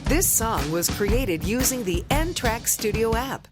This song was created using the N-Track Studio app.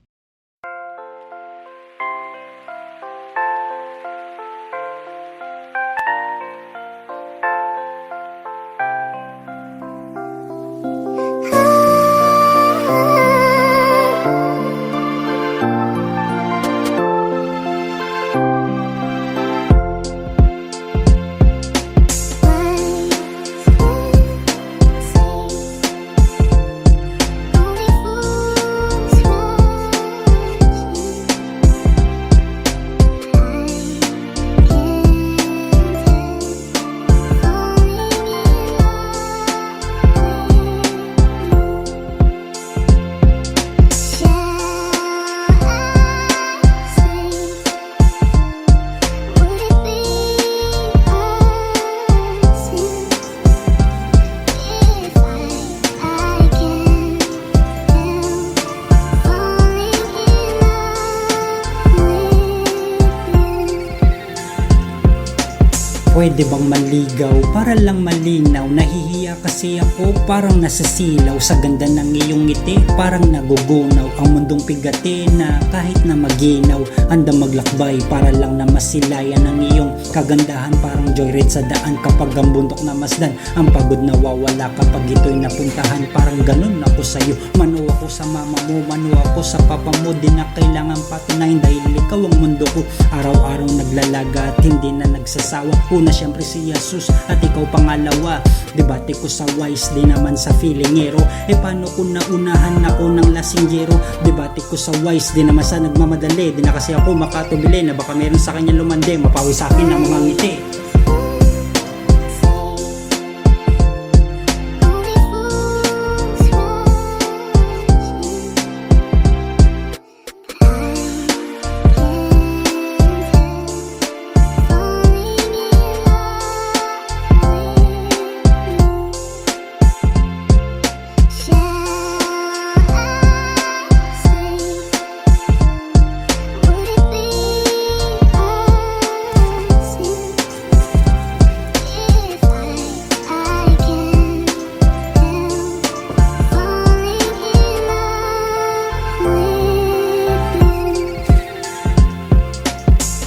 Pwede bang manligaw para lang malinaw? Nahihiya kasi ako, parang nasasilaw sa ganda ng iyong ngiti, parang nagugunaw ang mundong pigati na kahit na maginaw, handang maglakbay para lang na masilayan ng iyong kagandahan. Parang joyride sa daan kapag ang bundok na masdan, ang pagod nawawala kapag ito'y napuntahan. Parang ganun ako sa'yo, mano ako sa mama mo, mano ako sa papa mo, di na kailangan patunayin dahil ikaw ang mundo ko. Araw-araw naglalaga at hindi na nagsasawa. Una syempre si Jesus at ikaw pangalawa. Debate ko sa wise, di naman sa feelingero. Paano kung naunahan ako ng lasinggero? Debate ko sa wise, di naman sa nagmamadali. Di na kasi ako makatubili na baka meron sa kanya lumande, mapawi sa akin ang mga ngiti.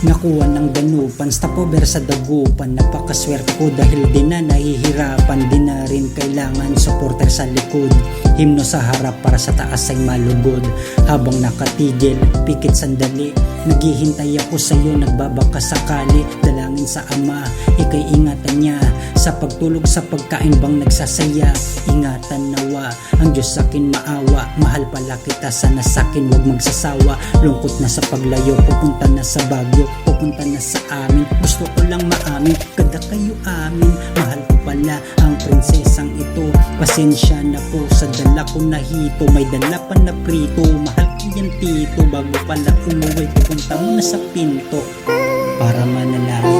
Nakuha ng danupan, stopover sa dagupan. Napakaswerte ko dahil di na nahihirapan. Di na rin kailangan supporter sa likod. Himno sa harap para sa taas ay malugod. Habang nakatigil, pikit sandali, naghihintay ako sa'yo, nagbabaka sakali. Dalangin sa Ama, ika'y ingatan niya. Sa pagtulog, sa pagkain bang nagsasaya. Ingatan nawa, ang Diyos sa'kin maawa. Mahal pala kita, sana sa'kin wag magsasawa. Lungkot na sa paglayo, pupunta na sa Baguio, pupunta na sa amin. Gusto ko lang maamin, kada kayo amin. Mahal ko pala ang prinsesang ito. Pasensya na po sa dala ko na hito. May dala pa na prito, mahal ko yan tito. Bago pala umuwi, pupunta mo na sa pinto para manalangin